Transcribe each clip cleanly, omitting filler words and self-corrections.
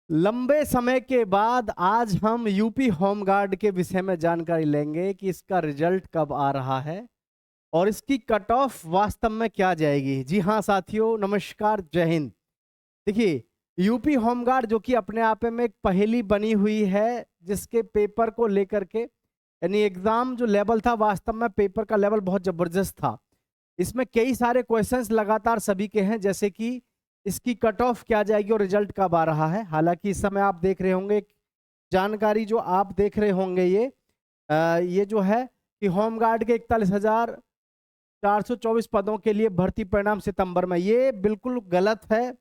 लंबे समय के बाद आज हम यूपी होमगार्ड के विषय में जानकारी लेंगे कि इसका रिजल्ट कब आ रहा है और इसकी कट ऑफ वास्तव में क्या जाएगी। जी हाँ साथियों, नमस्कार, जय हिंद। देखिए, यूपी होमगार्ड जो कि अपने आप में एक पहेली बनी हुई है, जिसके पेपर को लेकर के यानी एग्जाम जो लेवल था, वास्तव में पेपर का लेवल बहुत जबरदस्त था। इसमें कई सारे क्वेश्चंस लगातार सभी के हैं, जैसे कि इसकी कट ऑफ क्या जाएगी और रिजल्ट कब आ रहा है। हालांकि इस समय आप देख रहे होंगे जानकारी, जो आप देख रहे होंगे ये जो है कि होमगार्ड के 41,424 पदों के लिए भर्ती परिणाम सितंबर में, ये बिल्कुल गलत है।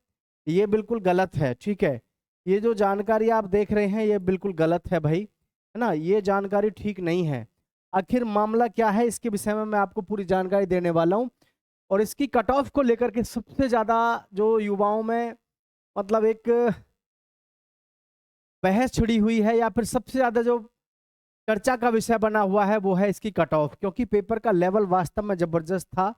ये बिल्कुल गलत है, ठीक है। ये जो जानकारी आप देख रहे हैं ये बिल्कुल गलत है भाई, है ना। ये जानकारी ठीक नहीं है। आखिर मामला क्या है, इसके विषय में मैं आपको पूरी जानकारी देने वाला हूं। और इसकी कट ऑफ को लेकर के सबसे ज्यादा जो युवाओं में मतलब एक बहस छिड़ी हुई है, या फिर सबसे ज्यादा जो चर्चा का विषय बना हुआ है, वो है इसकी कट ऑफ। क्योंकि पेपर का लेवल वास्तव में जबरदस्त था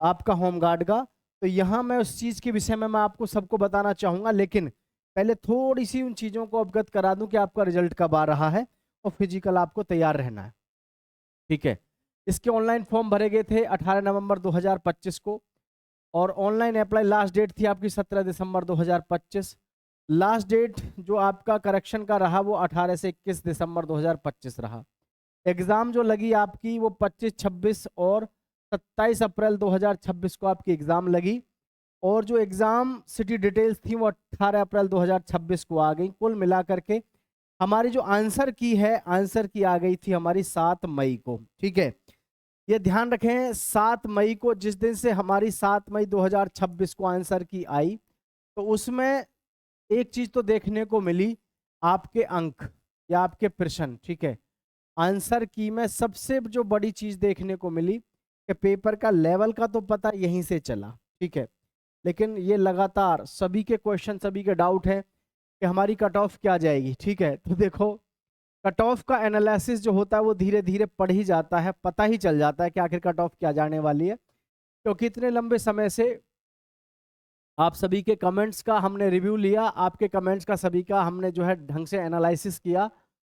आपका होमगार्ड का। तो यहाँ मैं उस चीज के विषय में मैं आपको सबको बताना चाहूंगा, लेकिन पहले थोड़ी सी उन चीजों को अवगत करा दूं कि आपका रिजल्ट कब आ रहा है और फिजिकल आपको तैयार रहना है, ठीक है। इसके ऑनलाइन फॉर्म भरे गए थे 18 नवंबर 2025 को, और ऑनलाइन अप्लाई लास्ट डेट थी आपकी 17 दिसंबर 2025। लास्ट डेट जो आपका करेक्शन का रहा वो 18 से 21 दिसंबर 2025 रहा। एग्जाम जो लगी आपकी वो 25, 26 और 27 अप्रैल 2026 को आपकी एग्जाम लगी। और जो एग्जाम सिटी डिटेल्स थी वो 18 अप्रैल 2026 को आ गई। कुल मिलाकर के हमारी जो आंसर की है, आंसर की आ गई थी हमारी 7 मई को, ठीक है। ये ध्यान रखें, 7 मई को, जिस दिन से हमारी 7 मई 2026 को आंसर की आई, तो उसमें एक चीज तो देखने को मिली, आपके अंक या आपके प्रश्न, ठीक है। आंसर की में सबसे जो बड़ी चीज देखने को मिली कि पेपर का लेवल का तो पता यहीं से चला, ठीक है। लेकिन ये लगातार सभी के क्वेश्चन, सभी के डाउट है कि हमारी कट ऑफ क्या जाएगी, ठीक है। तो देखो, कट ऑफ का एनालिसिस जो होता है वो धीरे धीरे पढ़ ही जाता है, पता ही चल जाता है कि आखिर कट ऑफ क्या जाने वाली है। क्योंकि इतने लंबे समय से आप सभी के कमेंट्स का हमने रिव्यू लिया, आपके कमेंट्स का सभी का हमने जो है ढंग से एनालिसिस किया।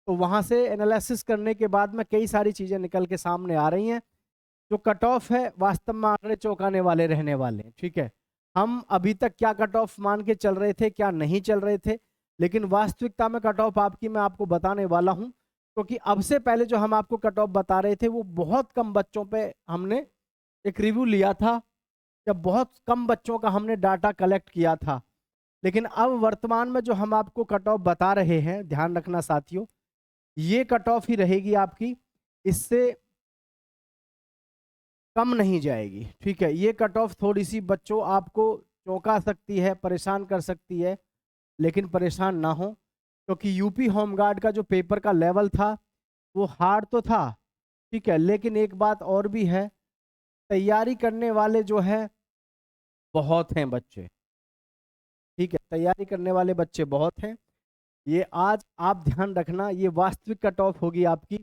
तो वहां से एनालिसिस करने के बाद में कई सारी चीजें निकल के सामने आ रही हैं। जो कट ऑफ है वास्तव में आंकड़े चौंकाने वाले रहने वाले हैं, ठीक है। हम अभी तक क्या कट ऑफ मान के चल रहे थे, क्या नहीं चल रहे थे, लेकिन वास्तविकता में कट ऑफ आपकी मैं आपको बताने वाला हूं। क्योंकि अब से पहले जो हम आपको कट ऑफ बता रहे थे वो बहुत कम बच्चों पे हमने एक रिव्यू लिया था, जब बहुत कम बच्चों का हमने डाटा कलेक्ट किया था। लेकिन अब वर्तमान में जो हम आपको कट ऑफ बता रहे हैं, ध्यान रखना साथियों, ये कट ऑफ ही रहेगी आपकी, इससे कम नहीं जाएगी, ठीक है। ये कट ऑफ थोड़ी सी बच्चों आपको चौंका सकती है, परेशान कर सकती है, लेकिन परेशान ना हो। क्योंकि यूपी होमगार्ड का जो पेपर का लेवल था वो हार्ड तो था, ठीक है, लेकिन एक बात और भी है, तैयारी करने वाले जो है बहुत हैं बच्चे, ठीक है। तैयारी करने वाले बच्चे बहुत हैं। ये आज आप ध्यान रखना, ये वास्तविक कट ऑफ होगी आपकी।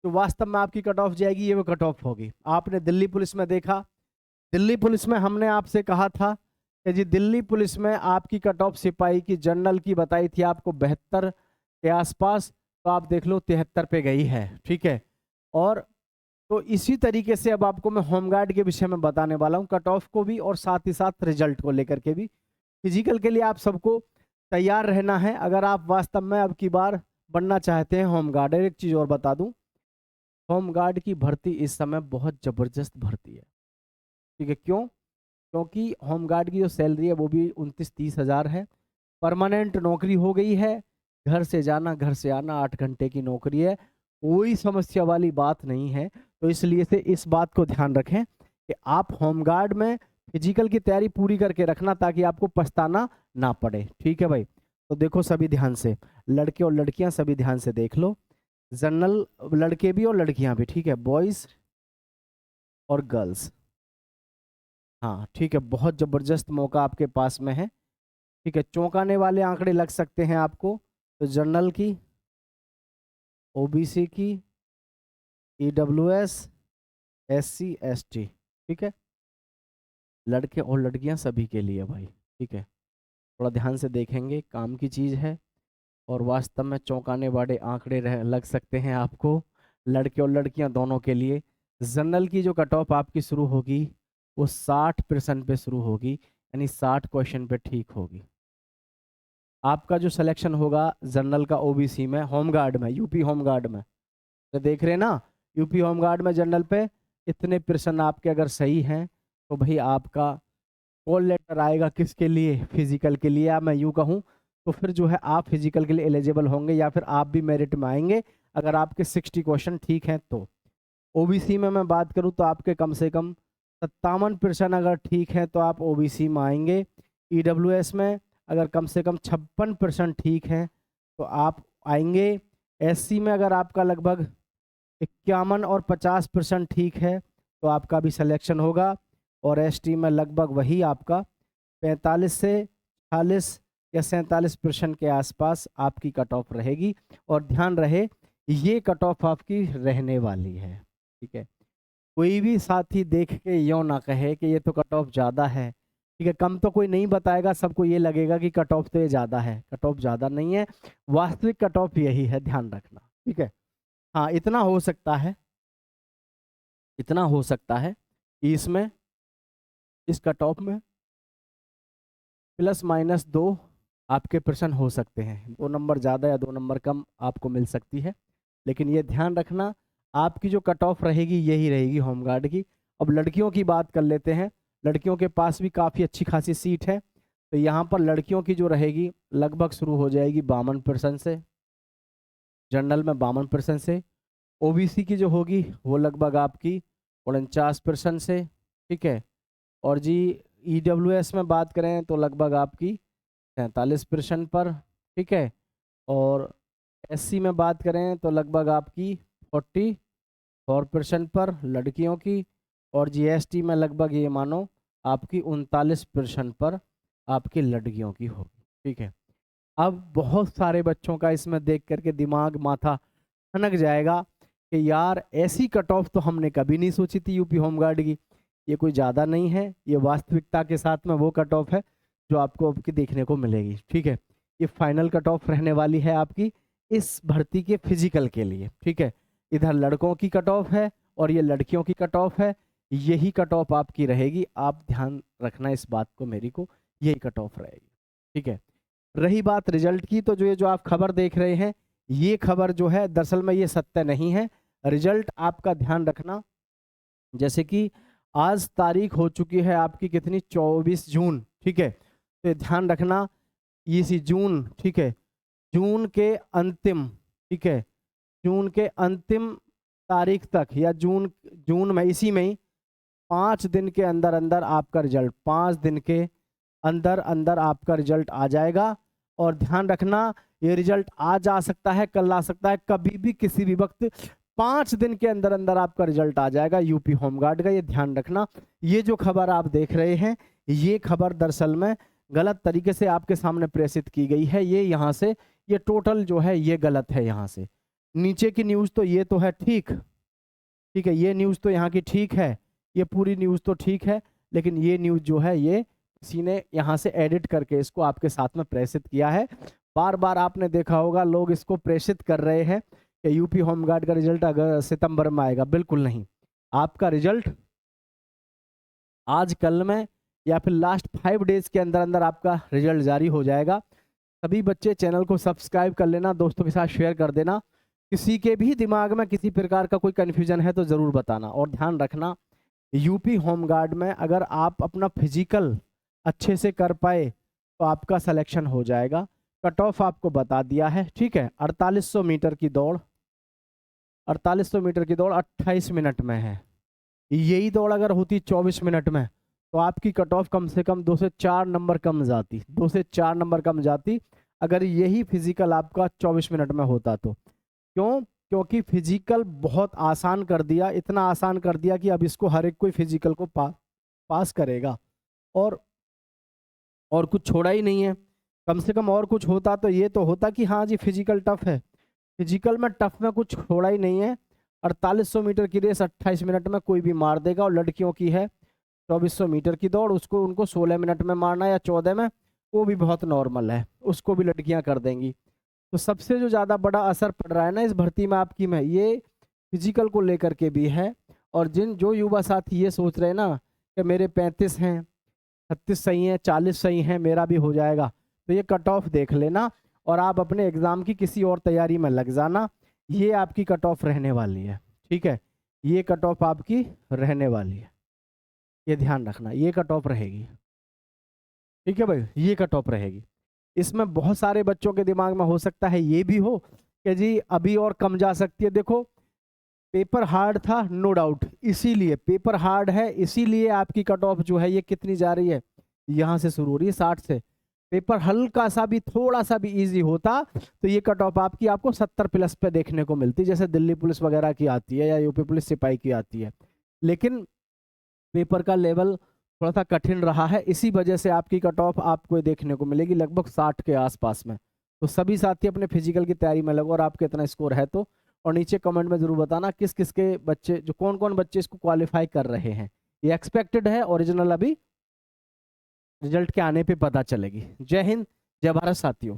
तो वास्तव में आपकी कट ऑफ जाएगी, ये वो कट ऑफ होगी। आपने दिल्ली पुलिस में देखा, दिल्ली पुलिस में हमने आपसे कहा था कि जी दिल्ली पुलिस में आपकी कट ऑफ सिपाही की जनरल की बताई थी आपको 72 के आसपास, तो आप देख लो 73 पे गई है, ठीक है। और तो इसी तरीके से अब आपको मैं होमगार्ड के विषय में बताने वाला हूँ, कट ऑफ को भी और साथ ही साथ रिजल्ट को लेकर के भी। फिजिकल के लिए आप सबको तैयार रहना है अगर आप वास्तव में अब की बार बनना चाहते हैं होमगार्ड। एक चीज और बता दूं, होमगार्ड की भर्ती इस समय बहुत जबरदस्त भर्ती है, ठीक है। क्यों? क्योंकि होमगार्ड की जो सैलरी है वो भी 29-30 हजार है। परमानेंट नौकरी हो गई है, घर से जाना घर से आना, 8 घंटे की नौकरी है, कोई समस्या वाली बात नहीं है। तो इसलिए से इस बात को ध्यान रखें कि आप होमगार्ड में फिजिकल की तैयारी पूरी करके रखना, ताकि आपको पछताना ना पड़े, ठीक है भाई। तो देखो सभी ध्यान से, लड़के और लड़कियां सभी ध्यान से देख लो, जनरल लड़के भी और लड़कियां भी, ठीक है, बॉयज और गर्ल्स। हाँ ठीक है, बहुत जबरदस्त मौका आपके पास में है, ठीक है। चौंकाने वाले आंकड़े लग सकते हैं आपको, तो जनरल की, ओबीसी की, ईडब्ल्यूएस, एससी, एसटी, ठीक है, लड़के और लड़कियां सभी के लिए भाई, ठीक है। थोड़ा ध्यान से देखेंगे, काम की चीज है। और वास्तव में चौंकाने वाले आंकड़े लग सकते हैं आपको, लड़के और लड़कियां दोनों के लिए। जनरल की जो कट ऑफ आपकी शुरू होगी वो 60% पे शुरू होगी, यानी 60 क्वेश्चन पे ठीक होगी। आपका जो सिलेक्शन होगा जनरल का ओबीसी में, होमगार्ड में, यूपी होमगार्ड में, तो देख रहे हैं ना, यूपी होमगार्ड में जनरल पे इतने प्रश्न आपके अगर सही हैं तो भाई आपका कॉल लेटर आएगा किसके लिए, फिजिकल के लिए। या मैं यूँ कहूँ तो फिर जो है आप फिजिकल के लिए एलिजिबल होंगे, या फिर आप भी मेरिट में आएंगे अगर आपके 60 क्वेश्चन ठीक हैं तो। ओबीसी में मैं बात करूं तो आपके कम से कम 57% अगर ठीक है तो आप ओबीसी में आएंगे। ईडब्ल्यूएस में अगर कम से कम 56% ठीक है तो आप आएंगे। एससी में अगर आपका लगभग 51 और 50% ठीक है तो आपका भी सिलेक्शन होगा। और एसटी में लगभग वही आपका 45 से 40 या 47% के आसपास आपकी कट ऑफ रहेगी। और ध्यान रहे ये कट ऑफ आपकी रहने वाली है, ठीक है। कोई भी साथी देख के यूँ ना कहे कि ये तो कट ऑफ ज़्यादा है, ठीक है। कम तो कोई नहीं बताएगा, सबको ये लगेगा कि कट ऑफ तो ये ज़्यादा है। कट ऑफ ज़्यादा नहीं है, वास्तविक कट ऑफ यही है, ध्यान रखना, ठीक है। हाँ, इतना हो सकता है, इतना हो सकता है कि इसमें, इस कट ऑफ में ±2 आपके प्रश्न हो सकते हैं। 2 नंबर ज़्यादा या 2 नंबर कम आपको मिल सकती है, लेकिन ये ध्यान रखना आपकी जो कट ऑफ रहेगी यही रहेगी होमगार्ड की। अब लड़कियों की बात कर लेते हैं। लड़कियों के पास भी काफ़ी अच्छी खासी सीट है, तो यहाँ पर लड़कियों की जो रहेगी लगभग शुरू हो जाएगी 52% से, जनरल में 52% से। ओबीसी की जो होगी वो लगभग आपकी 49% से, ठीक है। और जी ईडब्ल्यूएस में बात करें तो लगभग आपकी 43% पर, ठीक है। और एससी में बात करें तो लगभग आपकी 44% पर लड़कियों की। और जीएसटी में लगभग ये मानो आपकी 39% पर आपकी लड़कियों की होगी, ठीक है। अब बहुत सारे बच्चों का इसमें देख करके दिमाग माथा ठनक जाएगा कि यार ऐसी कट ऑफ तो हमने कभी नहीं सोची थी यूपी होमगार्ड की, ये कोई ज़्यादा नहीं है, ये वास्तविकता के साथ में वो कट ऑफ है जो आपको आपकी देखने को मिलेगी, ठीक है। ये फाइनल कट ऑफ रहने वाली है आपकी इस भर्ती के फिजिकल के लिए, ठीक है। इधर लड़कों की कट ऑफ है और ये लड़कियों की कट ऑफ है, यही कट ऑफ आपकी रहेगी। आप ध्यान रखना इस बात को, मेरी को, यही कट ऑफ रहेगी, ठीक है। रही बात रिजल्ट की, तो जो आप खबर देख रहे हैं ये खबर जो है दरअसल में ये सत्य नहीं है। रिजल्ट आपका ध्यान रखना, जैसे कि आज तारीख हो चुकी है आपकी कितनी, 24 जून, ठीक है। तो ध्यान रखना इसी जून, ठीक है, जून के अंतिम, ठीक है, जून के अंतिम तारीख तक या जून में इसी में ही 5 दिन के अंदर अंदर आपका रिजल्ट, 5 दिन के अंदर अंदर आपका रिजल्ट आ जाएगा। और ध्यान रखना ये रिजल्ट आज आ सकता है, कल आ सकता है, कभी भी किसी भी वक्त 5 दिन के अंदर अंदर आपका रिजल्ट आ जाएगा यूपी होमगार्ड का, ये ध्यान रखना। ये जो खबर आप देख रहे हैं ये खबर दरअसल में गलत तरीके से आपके सामने प्रेषित की गई है। ये यहाँ से ये टोटल जो है ये गलत है। यहाँ से नीचे की न्यूज़ तो ये तो है ठीक, ठीक है, ये न्यूज़ तो यहाँ की ठीक है, ये पूरी न्यूज़ तो ठीक है, लेकिन ये न्यूज़ जो है ये किसी ने यहाँ से एडिट करके इसको आपके साथ में प्रेषित किया है। बार बार आपने देखा होगा लोग इसको प्रेषित कर रहे हैं कि यूपी होमगार्ड का रिजल्ट अगर सितंबर में आएगा, बिल्कुल नहीं। आपका रिजल्ट आज कल में या फिर लास्ट 5 डेज के अंदर अंदर आपका रिजल्ट जारी हो जाएगा। सभी बच्चे चैनल को सब्सक्राइब कर लेना, दोस्तों के साथ शेयर कर देना। किसी के भी दिमाग में किसी प्रकार का कोई कन्फ्यूजन है तो ज़रूर बताना। और ध्यान रखना यूपी होमगार्ड में अगर आप अपना फिजिकल अच्छे से कर पाए तो आपका सिलेक्शन हो जाएगा। कट ऑफ आपको बता दिया है, ठीक है। 4800 मीटर की दौड़, 4800 मीटर की दौड़ 28 मिनट में है। यही दौड़ अगर होती 24 मिनट में तो आपकी कट ऑफ कम से कम 2 से 4 नंबर कम जाती, 2 से 4 नंबर कम जाती अगर यही फिजिकल आपका 24 मिनट में होता तो। क्यों? क्योंकि फिजिकल बहुत आसान कर दिया, इतना आसान कर दिया कि अब इसको हर एक कोई फिजिकल को पास करेगा और कुछ छोड़ा ही नहीं है। कम से कम और कुछ होता तो ये तो होता कि हाँ जी फिजिकल टफ है, फिजिकल में टफ में कुछ छोड़ा ही नहीं है। 4800 मीटर की रेस 28 मिनट में कोई भी मार देगा। और लड़कियों की है 2400 मीटर की दौड़, उसको उनको 16 मिनट में मारना या 14 में, वो भी बहुत नॉर्मल है, उसको भी लड़कियां कर देंगी। तो सबसे जो ज़्यादा बड़ा असर पड़ रहा है ना इस भर्ती में आपकी में, ये फिजिकल को लेकर के भी है। और जो युवा साथी ये सोच रहे हैं ना कि मेरे 35 हैं, 36 सही हैं, 40 सही हैं, मेरा भी हो जाएगा, तो ये कट ऑफ देख लेना और आप अपने एग्ज़ाम की किसी और तैयारी में लग जाना। ये आपकी कट ऑफ रहने वाली है, ठीक है, ये कट ऑफ आपकी रहने वाली है, ये ध्यान रखना, ये कट ऑफ रहेगी, ठीक है भाई, ये कट ऑफ रहेगी। इसमें बहुत सारे बच्चों के दिमाग में हो सकता है ये भी हो कि जी अभी और कम जा सकती है। देखो पेपर हार्ड था, नो डाउट, इसीलिए पेपर हार्ड है, इसीलिए आपकी कट ऑफ जो है ये कितनी जा रही है, यहाँ से शुरू हो रही है 60 से। पेपर हल्का सा भी, थोड़ा सा भी इजी होता तो ये कट ऑफ आपकी आपको 70 प्लस पे देखने को मिलती, जैसे दिल्ली पुलिस वगैरह की आती है या यूपी पुलिस सिपाही की आती है। लेकिन पेपर का लेवल थोड़ा सा कठिन रहा है, इसी वजह से आपकी कट ऑफ आपको देखने को मिलेगी लगभग 60 के आसपास में। तो सभी साथी अपने फिजिकल की तैयारी में लगो और आपके इतना स्कोर है तो। और नीचे कमेंट में जरूर बताना किस किस के बच्चे, जो कौन कौन बच्चे इसको क्वालिफाई कर रहे हैं। ये एक्सपेक्टेड है, ओरिजिनल अभी रिजल्ट के आने पे पता चलेगी। जय हिंद, जय भारत साथियों।